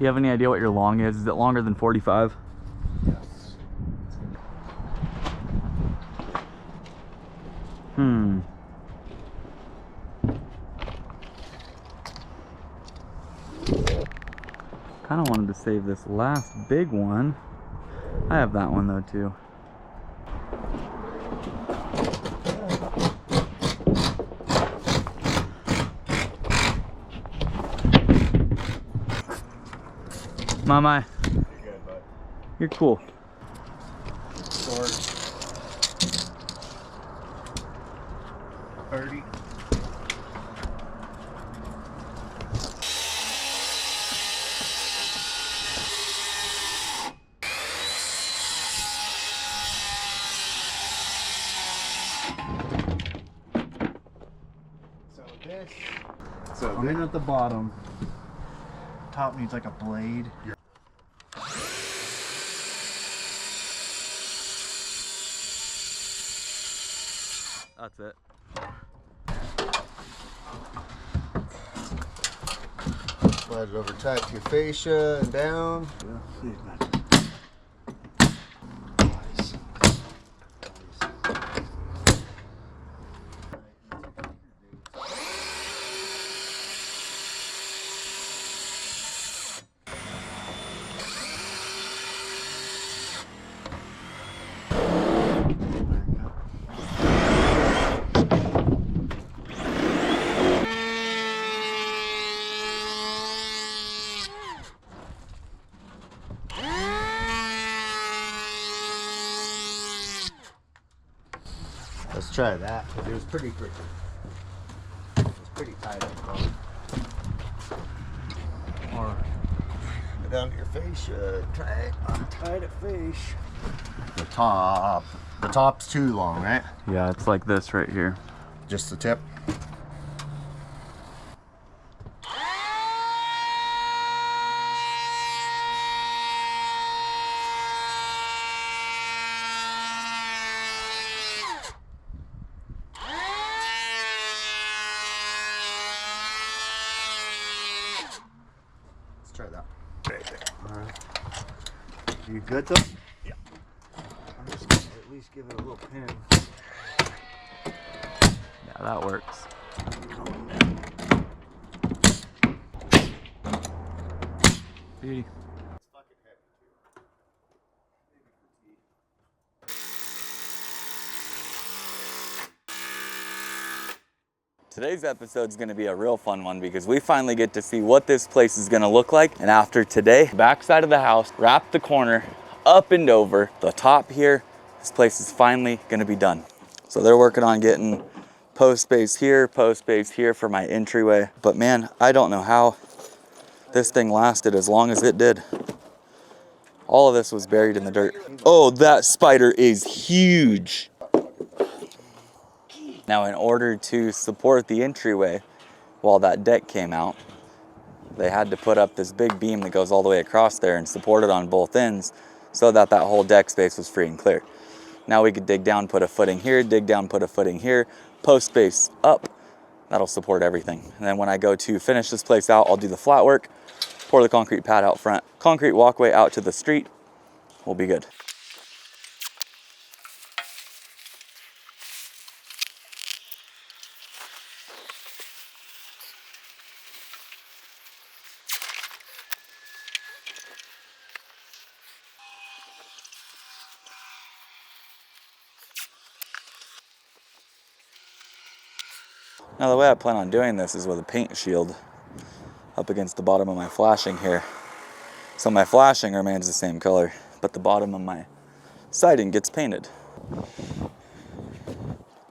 You have any idea what your long is? Is it longer than 45? Yes. Kind of wanted to save this last big one. I have that one though too. My. You're good, bud. You're cool. Short. 30. So I'm in at the bottom. Top needs like a blade. That's it. Slide it over tight to your fascia and down. Nice. Let's try that. It was pretty quick. It was pretty tight up front. Or Go down to your fascia. Try it. tight at fish. The top. The top's too long, right? Yeah, it's like this right here. Just the tip. Let's try that. Right there. Alright. You good though? Yeah. I'm just gonna at least give it a little pin. Yeah, that works. Beauty. Today's episode is going to be a real fun one because we finally get to see what this place is going to look like. And after today, back side of the house, wrap the corner, up and over, the top here, this place is finally going to be done. So they're working on getting post space here for my entryway. But man, I don't know how this thing lasted as long as it did. All of this was buried in the dirt. Oh, that spider is huge. Now, in order to support the entryway while that deck came out, they had to put up this big beam that goes all the way across there and support it on both ends so that that whole deck space was free and clear. Now we could dig down, put a footing here, dig down, put a footing here, post space up. That'll support everything. And then when I go to finish this place out, I'll do the flat work, pour the concrete pad out front, concrete walkway out to the street. We'll be good. Now the way I plan on doing this is with a paint shield up against the bottom of my flashing here. So my flashing remains the same color, but the bottom of my siding gets painted.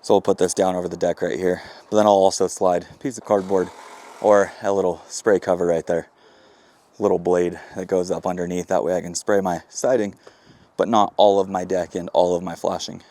So we'll put this down over the deck right here. But then I'll also slide a piece of cardboard or a little spray cover right there. Little blade that goes up underneath. That way I can spray my siding, but not all of my deck and all of my flashing.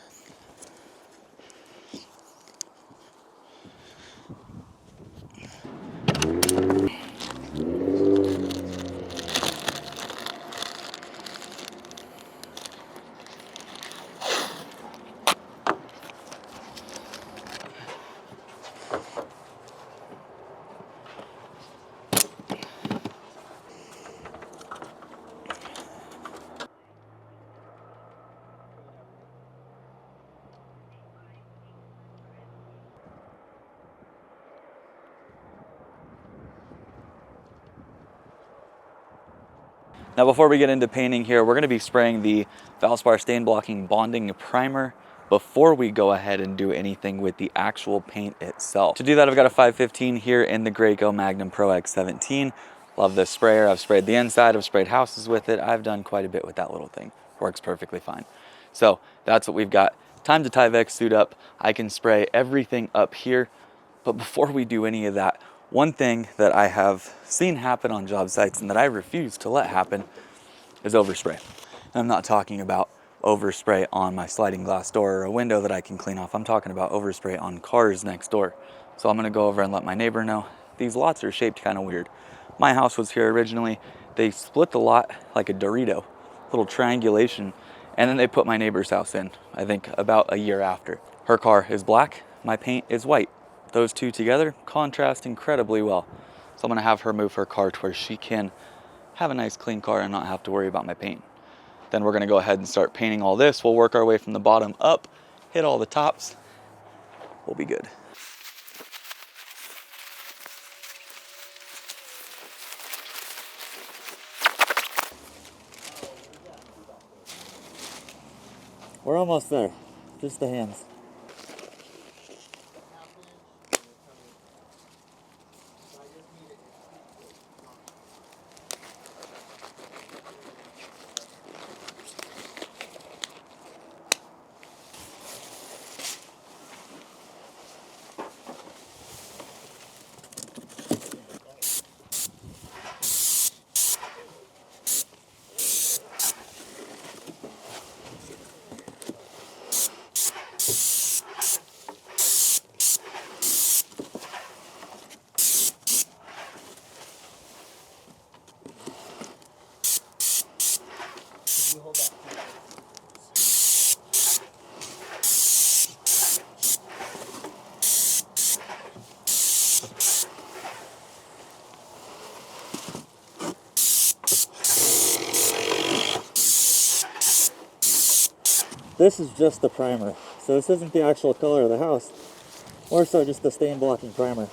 Now before we get into painting here, we're going to be spraying the Valspar stain blocking bonding primer before we go ahead and do anything with the actual paint itself. To do that, I've got a 515 here in the Graco Magnum Pro X17. Love this sprayer. I've sprayed the inside, I've sprayed houses with it. I've done quite a bit with that little thing. Works perfectly fine. So that's what we've got. Time to Tyvek suit up. I can spray everything up here. But before we do any of that, one thing that I have seen happen on job sites and that I refuse to let happen is overspray. And I'm not talking about overspray on my sliding glass door or a window that I can clean off. I'm talking about overspray on cars next door. So I'm gonna go over and let my neighbor know. These lots are shaped kind of weird. My house was here originally. They split the lot like a Dorito, little triangulation, and then they put my neighbor's house in, I think about a year after. Her car is black, my paint is white. Those two together contrast incredibly well. So I'm gonna have her move her car to where she can have a nice clean car and not have to worry about my paint. Then we're gonna go ahead and start painting all this. We'll work our way from the bottom up, hit all the tops. We'll be good. We're almost there, just the hands. This is just the primer. So this isn't the actual color of the house, more so just the stain blocking primer.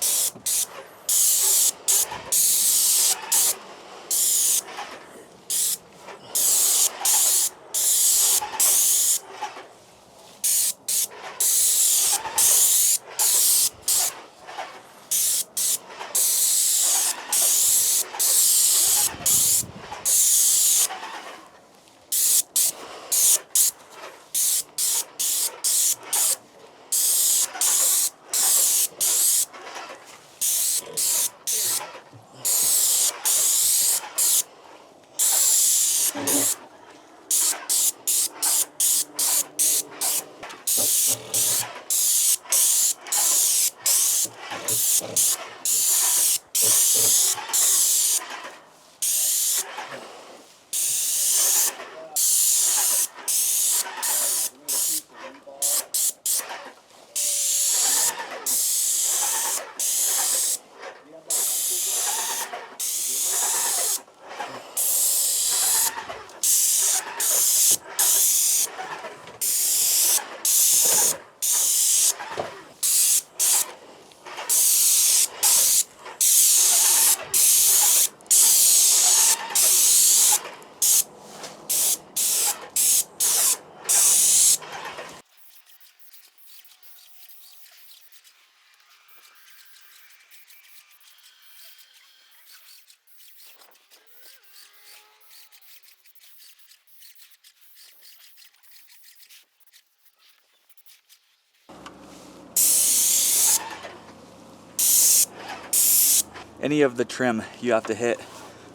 Any of the trim, you have to hit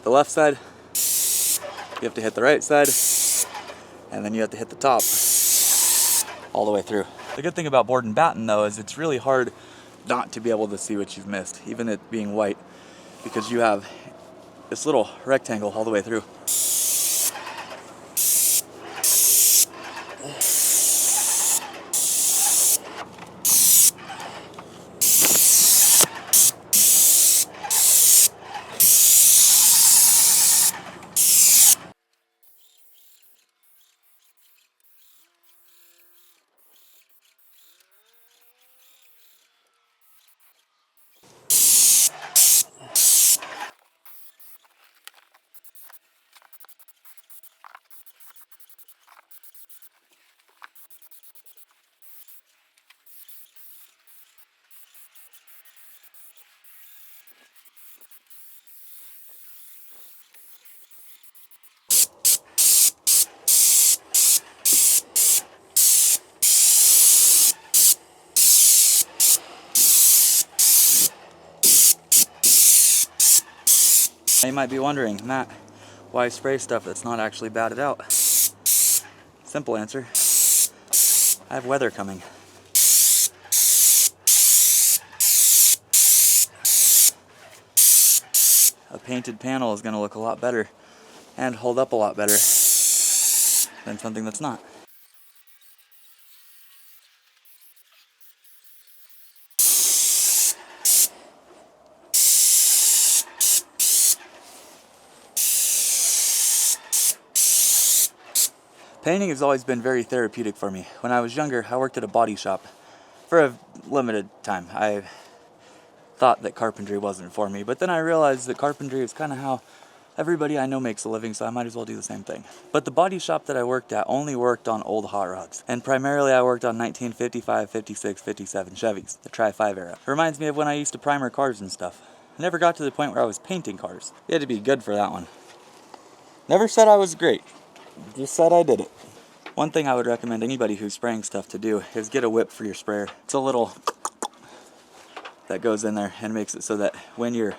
the left side, you have to hit the right side, and then you have to hit the top all the way through. The good thing about board and batten though is it's really hard not to be able to see what you've missed, even it being white, because you have this little rectangle all the way through. You might be wondering, Matt, why spray stuff that's not actually batted out? Simple answer. I have weather coming. A painted panel is going to look a lot better and hold up a lot better than something that's not. Painting has always been very therapeutic for me. When I was younger, I worked at a body shop for a limited time. I thought that carpentry wasn't for me, but then I realized that carpentry is kind of how everybody I know makes a living, so I might as well do the same thing. But the body shop that I worked at only worked on old hot rods, and primarily I worked on 1955, 56, 57 Chevys, the Tri-5 era. It reminds me of when I used to primer cars and stuff. I never got to the point where I was painting cars. You had to be good for that one. Never said I was great, just said I did it. One thing I would recommend anybody who's spraying stuff to do is get a whip for your sprayer. It's a little that goes in there and makes it so that when you're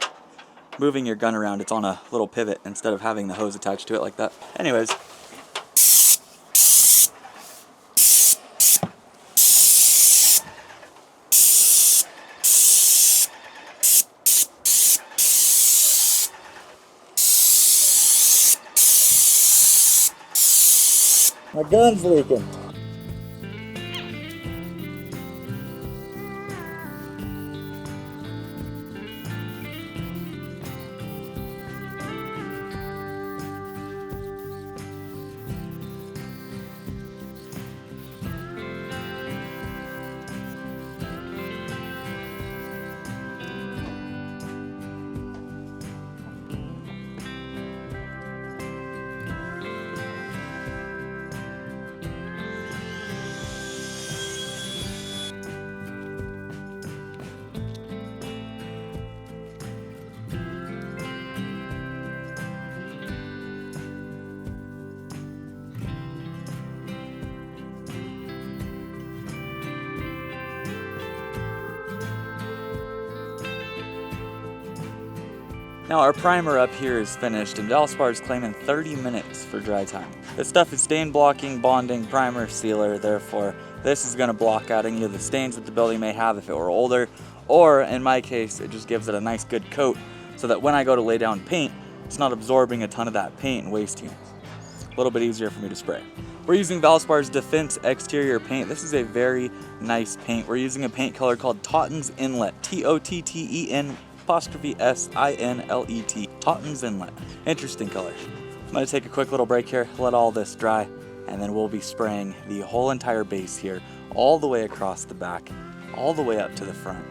moving your gun around, it's on a little pivot instead of having the hose attached to it like that. Anyways, my gun's leaking. Now our primer up here is finished and Valspar is claiming 30 minutes for dry time. This stuff is stain blocking, bonding, primer, sealer, therefore this is going to block out any of the stains that the building may have if it were older, or in my case it just gives it a nice good coat so that when I go to lay down paint, it's not absorbing a ton of that paint and wasting it. A little bit easier for me to spray. We're using Valspar's Defense exterior paint. This is a very nice paint. We're using a paint color called Totten's Inlet, Tottensinlet. Totten's Inlet. Interesting color. I'm going to take a quick little break here, let all this dry, and then we'll be spraying the whole entire base here, all the way across the back, all the way up to the front.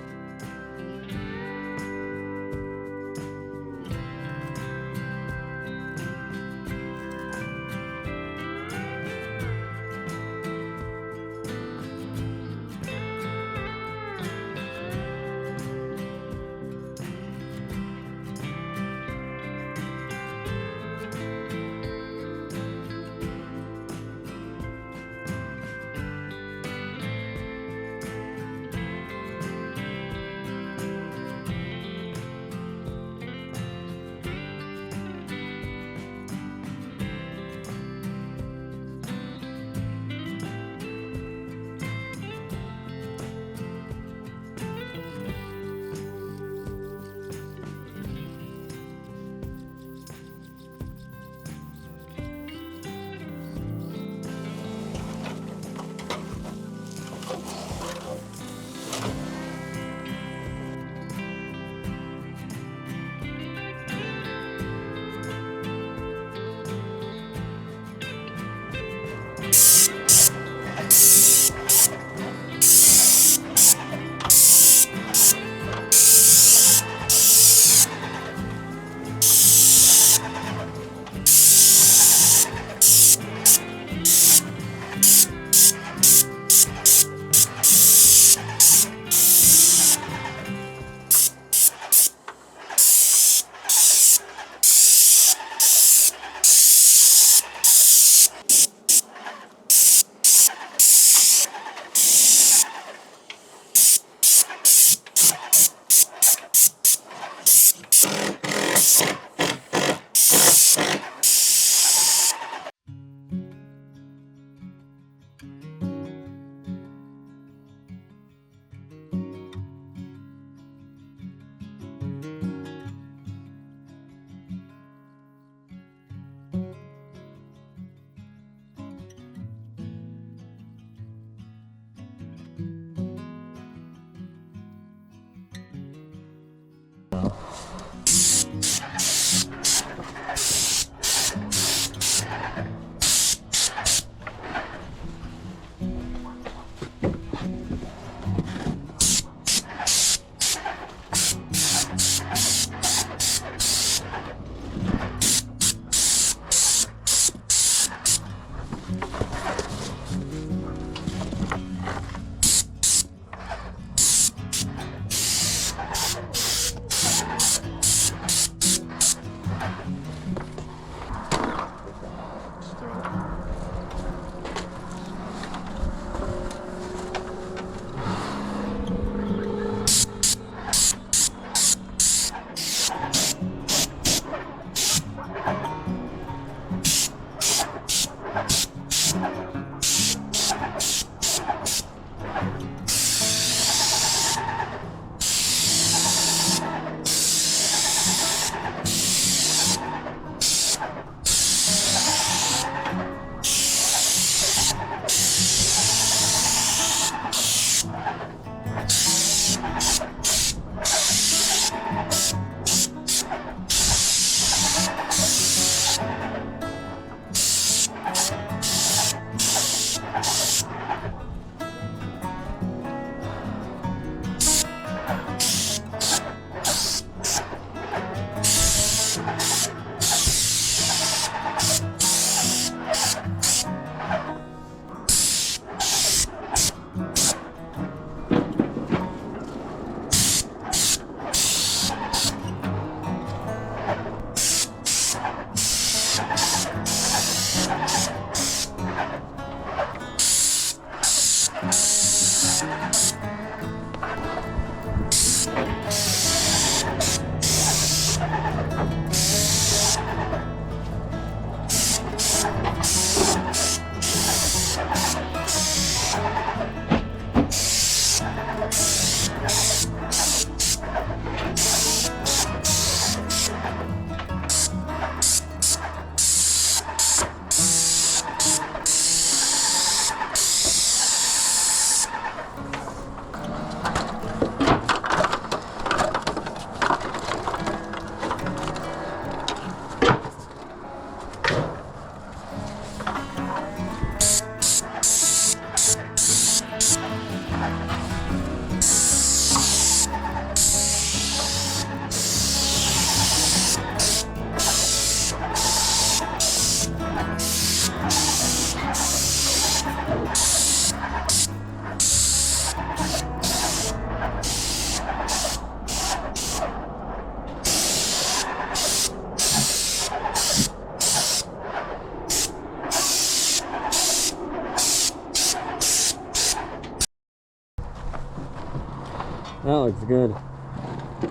That looks good.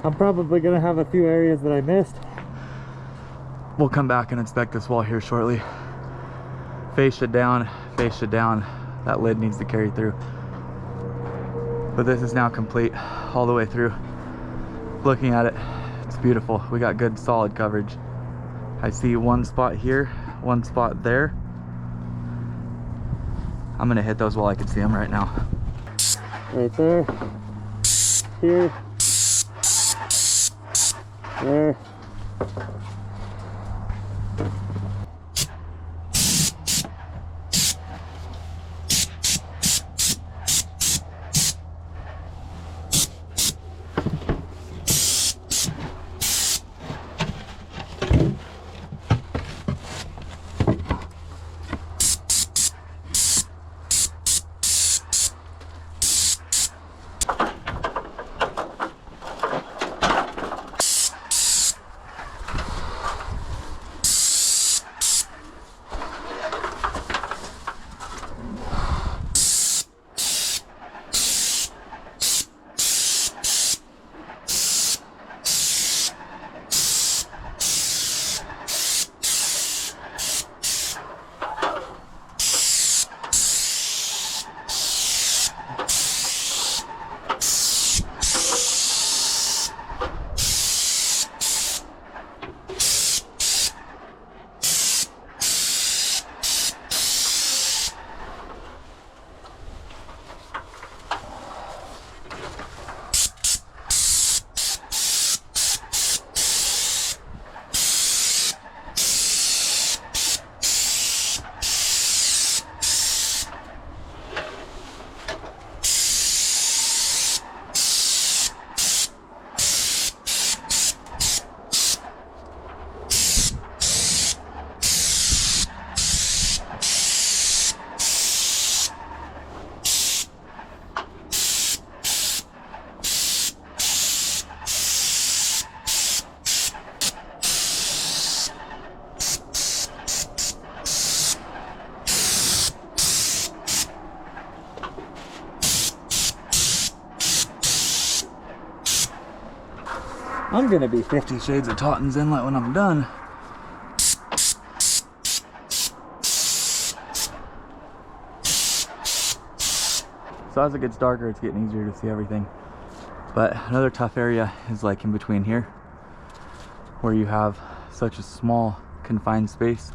I'm probably gonna have a few areas that I missed. We'll come back and inspect this wall here shortly. Fascia down, fascia down. That lid needs to carry through. But this is now complete all the way through. Looking at it, it's beautiful. We got good solid coverage. I see one spot here, one spot there. I'm gonna hit those while I can see them right now. Right there. Here. There. I'm gonna be 50 Shades of Tauten's Inlet when I'm done. So as it gets darker, it's getting easier to see everything. But another tough area is like in between here, where you have such a small confined space.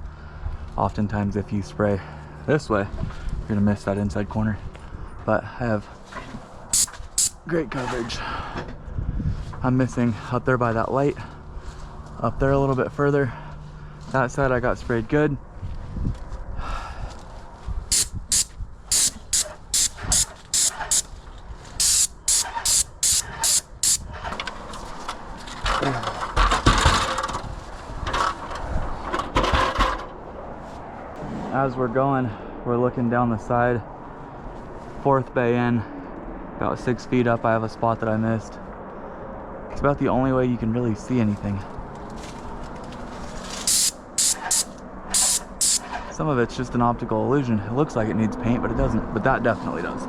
Oftentimes if you spray this way, you're gonna miss that inside corner. But I have great coverage. I'm missing up there by that light, up there a little bit further. That side I got sprayed good. As we're going, we're looking down the side, 4th bay in, about 6 feet up. I have a spot that I missed. It's about the only way you can really see anything. Some of it's just an optical illusion. It looks like it needs paint, but it doesn't. But that definitely does.